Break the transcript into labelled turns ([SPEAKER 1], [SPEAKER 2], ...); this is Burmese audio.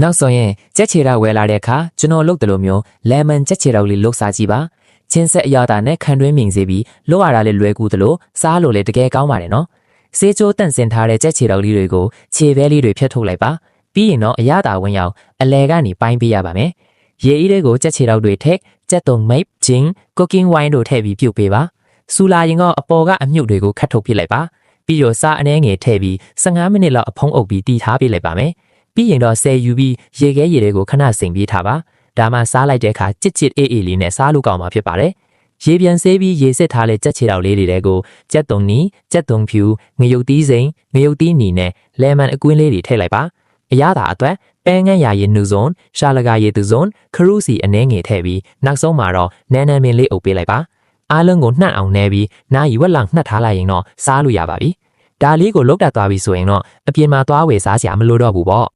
[SPEAKER 1] နောက်ဆိုရင်ကြက်ချေတောက်ဝယ်လာတဲ့အခါကျွန်တော်လုပ်တယ်လို့မျိုး lemon ကြက်ချေတောက်လေးလုပ်စားကြည့်ပါချင်းဆက်အရသာနဲ့ခံတွင်းမြင်စေပြီးလုပ်ရတာလည်းလွယ်ကူသလိုစားလို့လည်းတကယ်ကောင်းပါတယ်နော်ဆေးချိုးတန့်စင်ထားတဲ့ကြက်ချေတောက်လေးတွေကိုခြေဘဲလေးတွေဖြတ်ထုတ်လိုက်ပါပြီးရင်တော့အရသာဝင်ရောက်အလဲကနေပိုင်းပေးရပါမယ်ရေအေးတွေကိုကြက်ချေတောက်တွေထည့်ကြက်တုံမိတ်ဂျင်း cooking wine တို့ထည့်ပြီးပြုတ်ပေးပါစူလာရင်ကအပေါ်ကအမြုပ်တွေကိုခတ်ထုတ်ပစ်လိုက်ပါပြီးတော့စားအနှဲငယ်ထည့်ပြီး15မိနစ်လောက်အဖုံးအုပ်ပြီးတီးထားပေးလိုက်ပါမယ်ပြီးရင်တော့ဆယ်ယူပြီးရေခဲရေတွေကိုခဏစိမ်ပေးထားပါဒါမှစားလိုက်တဲ့အခါချစ်ချစ်အေးအေးလေးနဲ့စားလို့ကောင်းမှာဖြစ်ပါတယ်ရေပြန်ဆေးပြီးရေစစ်ထားတဲ့ကြက်ချေတောက်လေးတွေကိုကြက်တုံနီကြက်တုံဖြူငရုတ်သီးစိမ်ငရုတ်သီးနီနဲ့လေမန်အကွင်းလေးတွေထည့်လိုက်ပါအရသာအတွက်ပဲငန်းရာရည်နူဇွန်ရှာလကာရည်သူဇွန်ခရုစီအနှဲငယ်ထည့်ပြီးနောက်ဆုံးမှာတော့နန်းနန်းမင်းလေးအုပ်ပေးလိုက်ပါအားလုံးကိုနှံ့အောင်နှဲပြီးနားရီဝက်လောက်နှက်ထားလိုက်ရင်တော့စားလို့ရပါပြီဒါလေးကိုလုတ်တက်သွားပြီဆိုရင်တော့အပြင်မှာသွားဝယ်စားစရာမလိုတော့ဘူးပေါ့